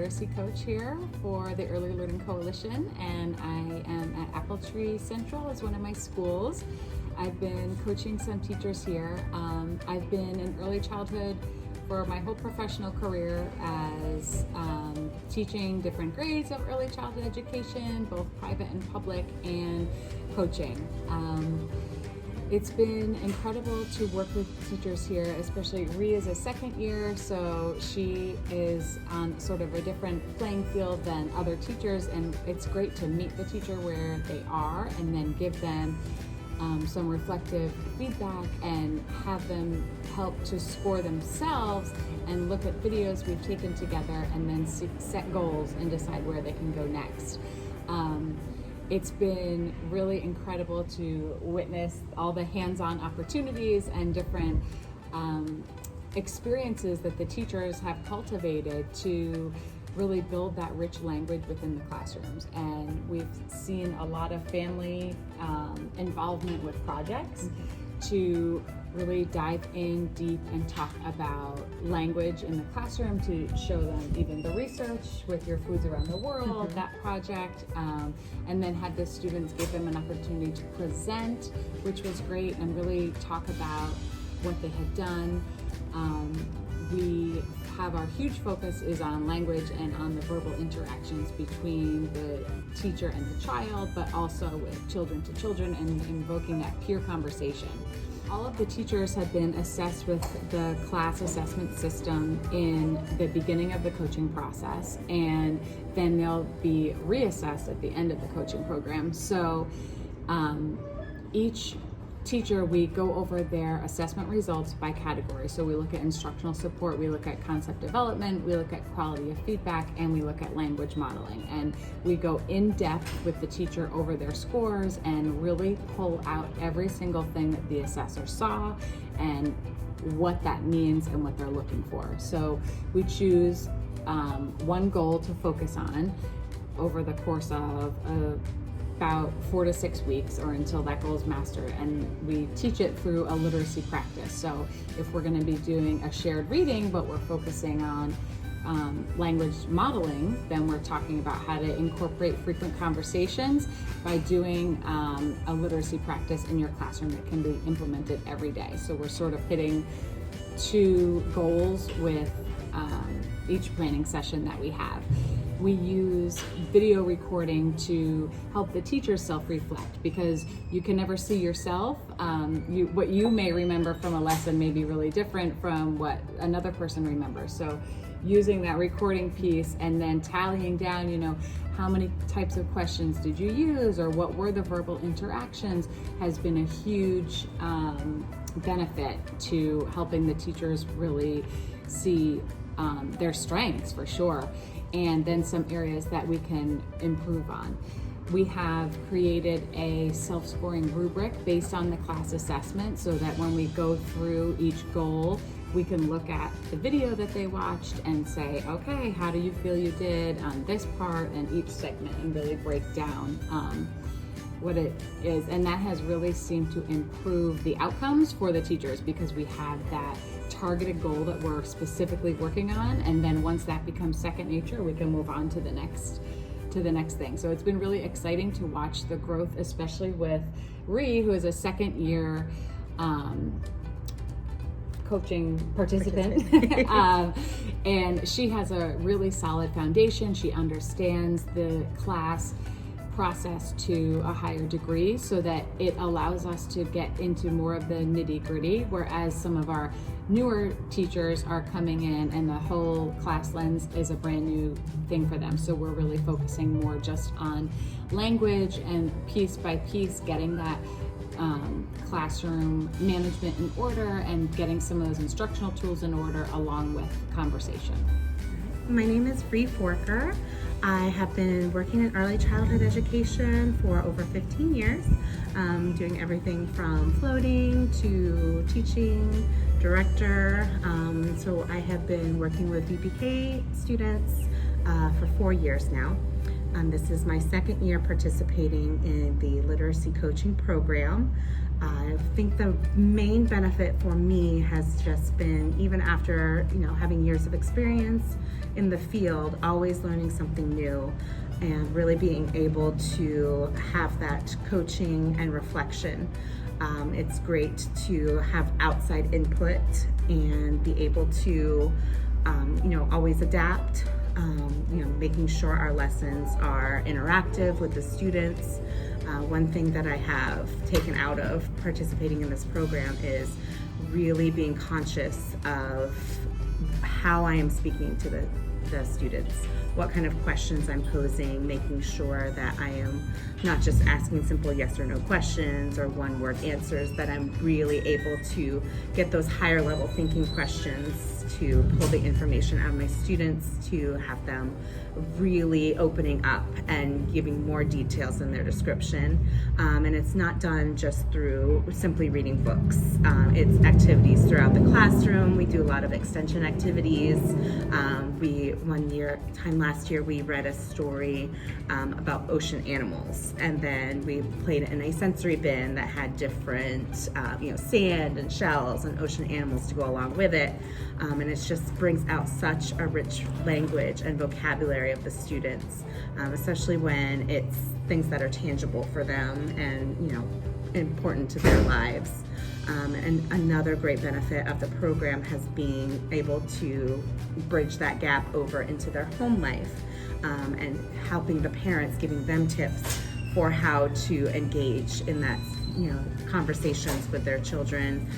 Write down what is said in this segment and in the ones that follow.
literacy coach here for the Early Learning Coalition, and I am at Apple Tree Central as one of my schools. I've been coaching some teachers here. I've been in early childhood for my whole professional career as teaching different grades of early childhood education, both private and public, and coaching. It's been incredible to work with teachers here, especially Ree is a second year, so she is on sort of a different playing field than other teachers, and it's great to meet the teacher where they are and then give them some reflective feedback and have them help to score themselves and look at videos we've taken together and then set goals and decide where they can go next. It's been really incredible to witness all the hands-on opportunities and different experiences that the teachers have cultivated to really build that rich language within the classrooms. And we've seen a lot of family involvement with projects to really dive in deep and talk about language in the classroom, to show them even the research with Your Foods Around the World, that project, and then had the students give them an opportunity to present, which was great, and really talk about what they had done. We have our huge focus is on language and on the verbal interactions between the teacher and the child, but also with children to children and invoking that peer conversation. All of the teachers have been assessed with the class assessment system in the beginning of the coaching process, and then they'll be reassessed at the end of the coaching program. So each teacher, we go over their assessment results by category. So we look at instructional support, we look at concept development, we look at quality of feedback, and we look at language modeling. And we go in depth with the teacher over their scores and really pull out every single thing that the assessor saw and what that means and what they're looking for. So we choose one goal to focus on over the course of about 4 to 6 weeks, or until that goal is mastered, and we teach it through a literacy practice. So if we're going to be doing a shared reading but we're focusing on language modeling, then we're talking about how to incorporate frequent conversations by doing a literacy practice in your classroom that can be implemented every day. So we're sort of hitting 2 goals with each planning session that we have. We use video recording to help the teachers self-reflect, because you can never see yourself. What you may remember from a lesson may be really different from what another person remembers. So using that recording piece and then tallying down, how many types of questions did you use, or what were the verbal interactions, has been a huge benefit to helping the teachers really see their strengths, for sure, and then some areas that we can improve on. We have created a self-scoring rubric based on the class assessment, so that when we go through each goal, we can look at the video that they watched and say, okay, how do you feel you did on this part and each segment, and really break down what it is. And that has really seemed to improve the outcomes for the teachers, because we have that targeted goal that we're specifically working on, and then once that becomes second nature, we can move on to the next thing. So it's been really exciting to watch the growth, especially with Ree, who is a second year coaching participant. And she has a really solid foundation. She understands the class process to a higher degree, so that it allows us to get into more of the nitty-gritty, whereas some of our newer teachers are coming in and the whole class lens is a brand new thing for them. So we're really focusing more just on language and piece by piece getting that classroom management in order and getting some of those instructional tools in order, along with conversation. My name is Ree Forker. I have been working in early childhood education for over 15 years, doing everything from floating to teaching, director. So I have been working with VPK students for 4 years now. This is my second year participating in the literacy coaching program. I think the main benefit for me has just been, even after having years of experience in the field, always learning something new and really being able to have that coaching and reflection. It's great to have outside input and be able to always adapt, making sure our lessons are interactive with the students. One thing that I have taken out of participating in this program is really being conscious of how I am speaking to the students, what kind of questions I'm posing, making sure that I am not just asking simple yes or no questions or one-word answers, that I'm really able to get those higher level thinking questions, to pull the information out of my students, to have them really opening up and giving more details in their description. And it's not done just through simply reading books. It's activities throughout the classroom. We do a lot of extension activities. Last year we read a story about ocean animals, and then we played in a sensory bin that had different sand and shells and ocean animals to go along with it. And it just brings out such a rich language and vocabulary of the students, especially when it's things that are tangible for them and important to their lives. And another great benefit of the program has been able to bridge that gap over into their home life, and helping the parents, giving them tips for how to engage in that conversations with their children,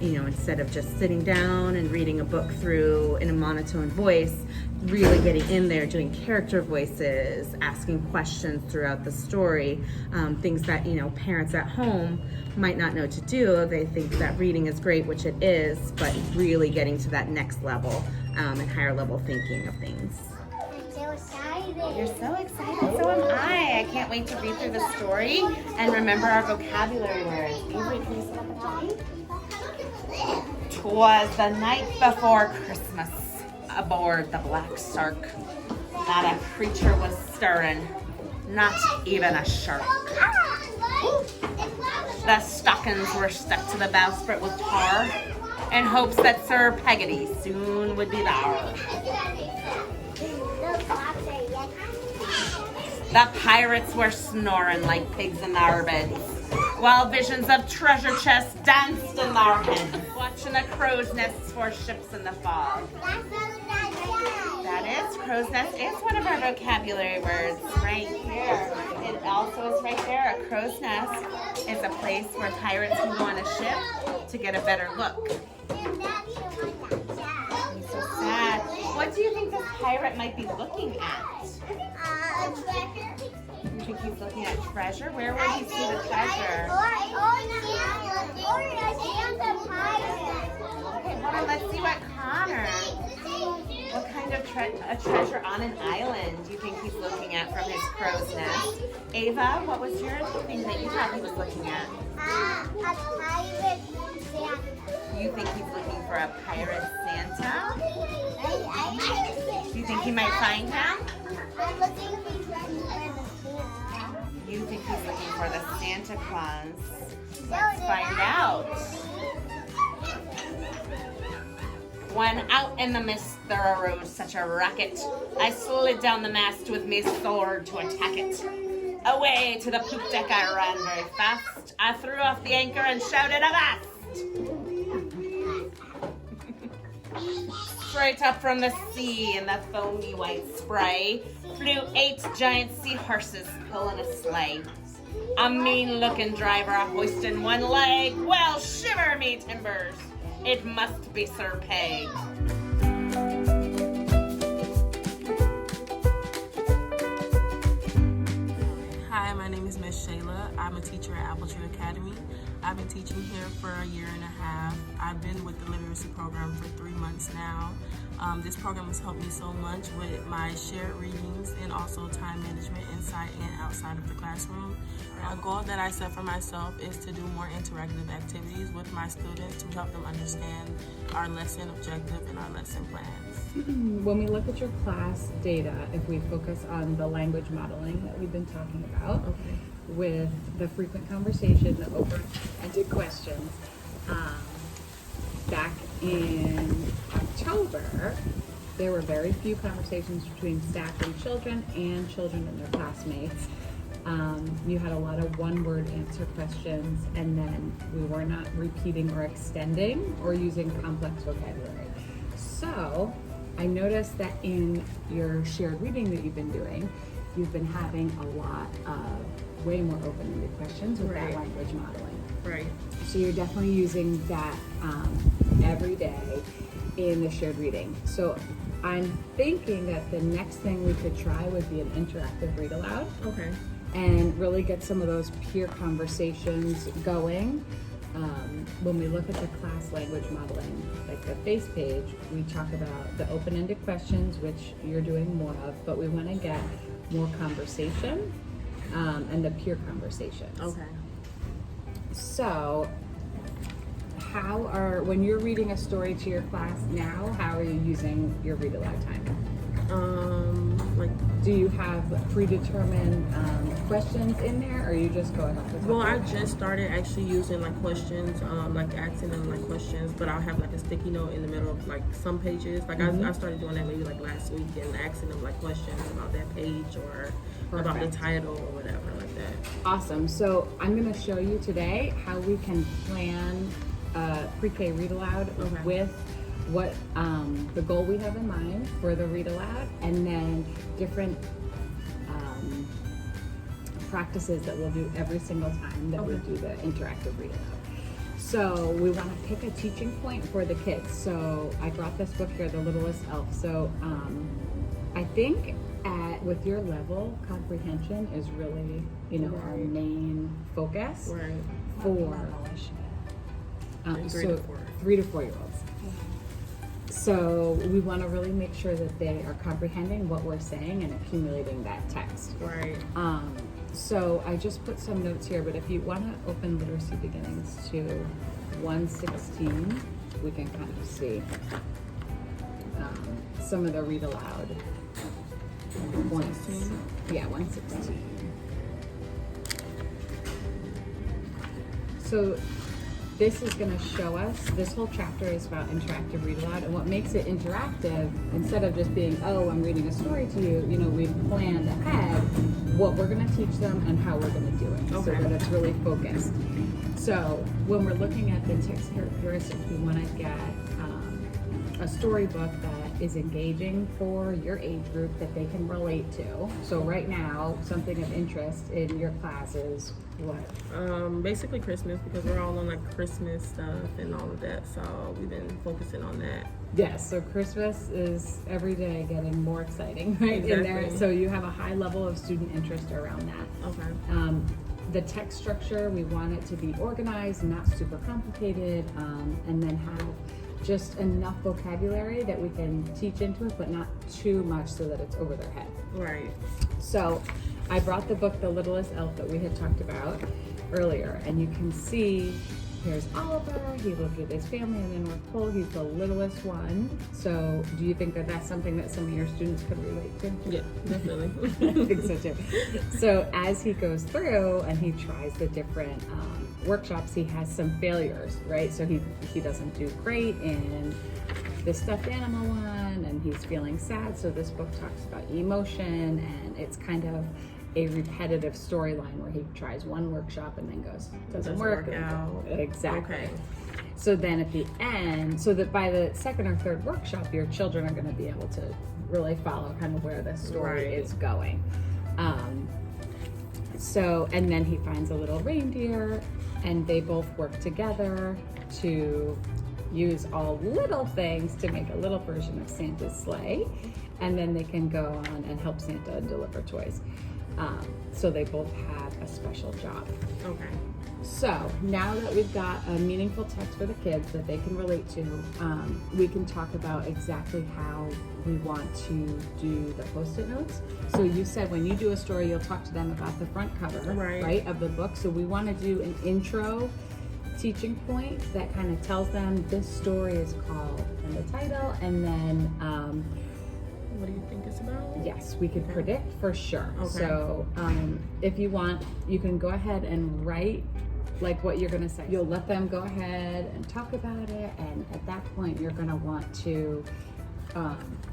instead of just sitting down and reading a book through in a monotone voice, really getting in there, doing character voices, asking questions throughout the story, things that parents at home might not know to do. They think that reading is great, which it is, but really getting to that next level and higher level thinking of things. I'm so excited. You're so excited, so am I. I can't wait to read through the story and remember our vocabulary words. Avery, can you sit up and help me? 'Twas the night before Christmas, aboard the Black Sark. Not a creature was stirring, not even a shark. The stockings were stuck to the bowsprit with tar, in hopes that Sir Peggotty soon would be there. The pirates were snoring like pigs in their beds, while visions of treasure chests danced in their heads, watching the crow's nests for ships in the fog. That is, crow's nest is one of our vocabulary words right here. It also is right there. A crow's nest is a place where pirates can go on a ship to get a better look. I'm so sad. What do you think this pirate might be looking at? You think he's looking at treasure? Where would he see the treasure? Okay, hold on. Let's see what Connor. What kind of a treasure on an island do you think he's looking at from his crow's nest? Ava, what was your thing that you thought he was looking at? A pirate Santa. You think he's looking for a pirate Santa? I Do you think he might find him? I'm looking for Santa. You think he's looking for the Santa Claus? So Let's did find I. out. When out in the mist there arose such a racket, I slid down the mast with me sword to attack it. Away to the poop deck I ran very fast. I threw off the anchor and shouted avast! Straight up from the sea in the foamy white spray flew 8 giant seahorses pulling a sleigh. A mean-looking driver hoisting one leg. Well, shiver me timbers! It must be Sir Peg. Hi, my name is Ms.Shayla. I'm a teacher at Apple Tree Academy. I've been teaching here for a year and a half. I've been with the literacy program for 3 months now. This program has helped me so much with my shared readings and also time management inside and outside of the classroom. A goal that I set for myself is to do more interactive activities with my students to help them understand our lesson objective and our lesson plans. When we look at your class data, if we focus on the language modeling that we've been talking about, with the frequent conversation, the open-ended questions. Back in October, there were very few conversations between staff and children and their classmates. You had a lot of one-word answer questions, and then we were not repeating or extending or using complex vocabulary. So I noticed that in your shared reading that you've been doing, you've been having a lot of way more open-ended questions with that language modeling. Right. So you're definitely using that every day in the shared reading. So I'm thinking that the next thing we could try would be an interactive read aloud. Okay. And really get some of those peer conversations going. When we look at the class language modeling, like the face page, we talk about the open-ended questions, which you're doing more of, but we want to get more conversation and the peer conversations. Okay. So, when you're reading a story to your class now, how are you using your read aloud time? Do you have predetermined questions in there, or are you just going off the top? Well, I just started actually using like questions, like asking them like questions, but I'll have like a sticky note in the middle of like some pages. Like I started doing that maybe like last week and asking them like questions about that page or about the title or whatever like that. Awesome. So I'm going to show you today how we can plan pre-K read aloud with what the goal we have in mind for the read aloud, and then different practices that we'll do every single time that we do the interactive read aloud. So we want to pick a teaching point for the kids. So I brought this book here, The Littlest Elf. So I think with your level, comprehension is really, our main focus for 3 to 4 year olds. So we want to really make sure that they are comprehending what we're saying and accumulating that text. Right. So I just put some notes here, but if you want to open literacy beginnings to 116, we can kind of see some of the read aloud points. Yeah, 116. So this is going to show us, this whole chapter is about interactive read aloud, and what makes it interactive, instead of just being, oh, I'm reading a story to you, we've planned ahead what we're going to teach them and how we're going to do it, so that it's really focused. So when we're looking at the text characteristics, we want to get a storybook that is engaging for your age group that they can relate to. So right now, something of interest in your class is what? Basically Christmas, because we're all on like Christmas stuff and all of that, so we've been focusing on that. Yes, so Christmas is every day getting more exciting, right? In there, so you have a high level of student interest around that. Okay. The text structure, we want it to be organized, not super complicated, and then have just enough vocabulary that we can teach into it, but not too much so that it's over their head. Right. So I brought the book, The Littlest Elf, that we had talked about earlier, and you can see here's Oliver, he lived with his family in the North Pole, he's the littlest one. So do you think that that's something that some of your students could relate to? Yeah, definitely. I think so too. So as he goes through and he tries the different workshops, he has some failures, right? So he doesn't do great in the stuffed animal one, and he's feeling sad. So this book talks about emotion, and it's kind of a repetitive storyline where he tries one workshop and then goes, doesn't work out. Exactly. Okay. So then at the end, so that by the second or third workshop, your children are going to be able to really follow kind of where the story is going. So, and then he finds a little reindeer, and they both work together to use all little things to make a little version of Santa's sleigh, and then they can go on and help Santa deliver toys. So they both have a special job. Okay. So now that we've got a meaningful text for the kids that they can relate to, we can talk about exactly how we want to do the Post-it notes. So you said when you do a story, you'll talk to them about the front cover, right, of the book. So we want to do an intro teaching point that kind of tells them this story is called and the title, and then what do you think it's about? Yes, we could predict for sure. Okay. So if you want, you can go ahead and write like what you're gonna say. You'll let them go ahead and talk about it, and at that point you're gonna want to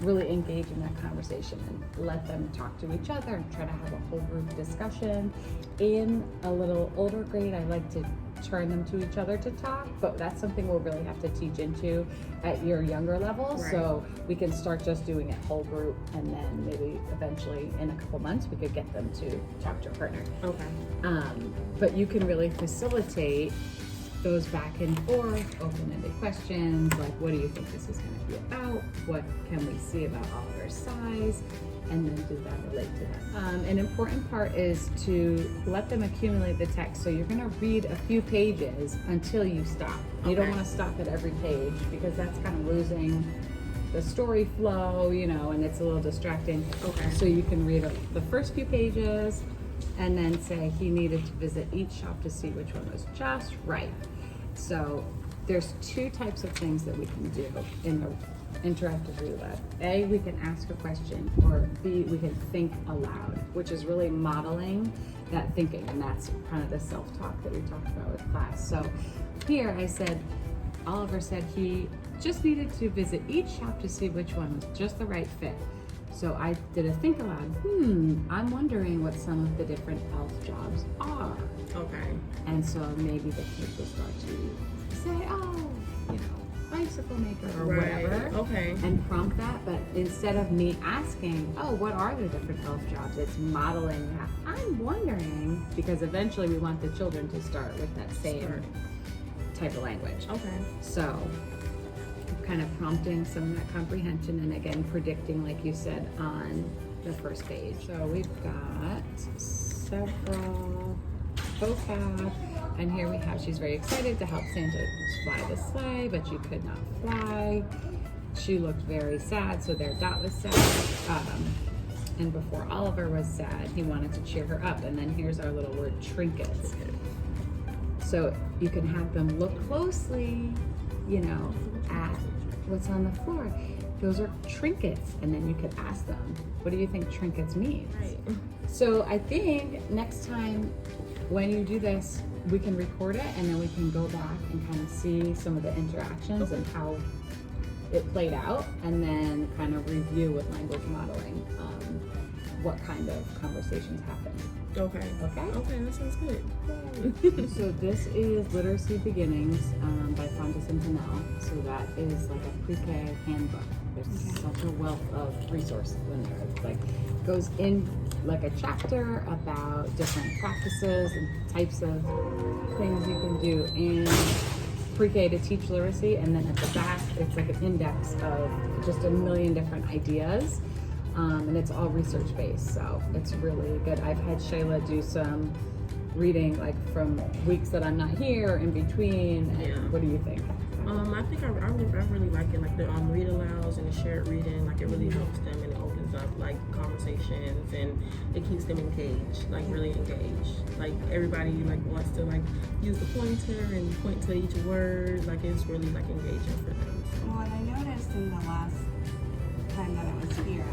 really engage in that conversation and let them talk to each other and try to have a whole group discussion. In a little older grade, I like to turn them to each other to talk, but that's something we'll really have to teach into at your younger level. Right. So we can start just doing it whole group, and then maybe eventually in a couple months we could get them to talk to a partner. Okay. But you can really facilitate those back and forth, open-ended questions like, what do you think this is going to be about? What can we see about Oliver's size? And then does that relate to that? An important part is to let them accumulate the text. So you're going to read a few pages until you stop. You don't want to stop at every page because that's kind of losing the story flow, you know, and it's a little distracting. Okay. So you can read the first few pages and then say he needed to visit each shop to see which one was just right. So there's two types of things that we can do in the interactive read lab. A, we can ask a question, or B, we can think aloud, which is really modeling that thinking, and that's kind of the self-talk that we talked about with class. So here I said, Oliver said he just needed to visit each shop to see which one was just the right fit. So I did a think aloud. I'm wondering what some of the different ELF jobs are. Okay. And so maybe the kids will start to say, oh, you know, bicycle maker or whatever. Okay. And prompt that. But instead of me asking, oh, what are the different ELF jobs? It's modeling that. I'm wondering, because eventually we want the children to start with that same type of language. Okay. So kind of prompting some of that comprehension and again predicting, like you said, on the first page. So we've got several vocab, and here we have, she's very excited to help Santa fly the sleigh, but she could not fly. She looked very sad, so their Dot was sad. And before Oliver was sad, he wanted to cheer her up. And then here's our little word, trinkets. So you can have them look closely, you know, at what's on the floor. Those are trinkets. And then you could ask them, what do you think trinkets means? Right. So I think next time when you do this, we can record it and then we can go back and kind of see some of the interactions and how it played out, and then kind of review with language modeling what kind of conversations happened. Okay. Okay? Okay, that sounds good. So this is Literacy Beginnings by Fonda Centinel. So that is like a pre-K handbook. There's such a wealth of resources in there. It's like goes in like a chapter about different practices and types of things you can do in pre-K to teach literacy, and then at the back it's like an index of just a million different ideas. And it's all research based, so it's really good. I've had Shayla do some reading like from weeks that I'm not here, in between. And Yeah. What do you think? I think I really like it, like the read alouds and the shared reading. Like it really helps them and it opens up like conversations and it keeps them engaged, like really engaged. Like everybody like wants to like use the pointer and point to each word. Like it's really like engaging for them. Well, and I noticed in the last time that I was here,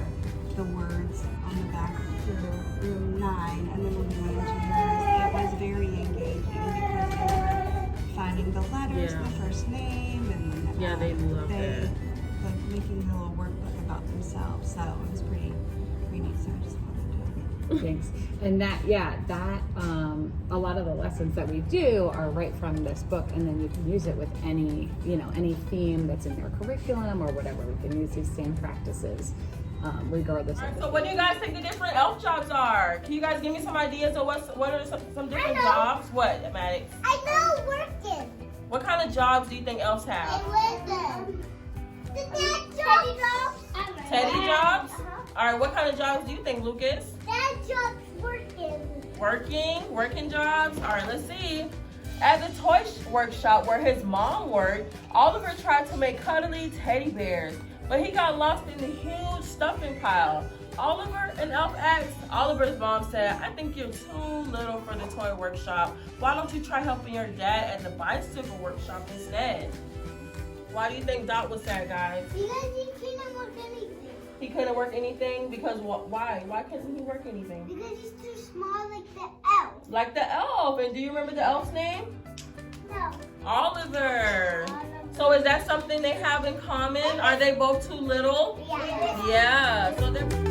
the words on the back of room 9, and then when we went into yours, it was very engaging because they were finding the letters, Yeah. the first name, and Yeah, they love that. like making a little workbook about themselves. So it was pretty neat. So I just wanted to. Thanks. And that, a lot of the lessons that we do are right from this book, and then you can use it with any theme that's in your curriculum or whatever. We can use these same practices, regardless of. So what do you guys think the different ELF jobs are? Can you guys give me some ideas of what are some different jobs? What, Maddox? I know working. What kind of jobs do you think elves have? The dad jobs. Teddy jobs? All right, what kind of jobs do you think, Lucas? Dad jobs working. Working jobs? All right, let's see. At the toy workshop where his mom worked, Oliver tried to make cuddly teddy bears, but he got lost in the huge stuffing pile. Oliver and Elf asked. Oliver's mom said, I think you're too little for the toy workshop. Why don't you try helping your dad at the bicycle workshop instead? Why do you think Dot was sad, guys? Because he couldn't work anything. He couldn't work anything because why? Why couldn't he work anything? Because he's too small like the elf. Like the elf. And do you remember the elf's name? No. Oliver. So is that something they have in common? Are they both too little? Yeah. Yeah. So they're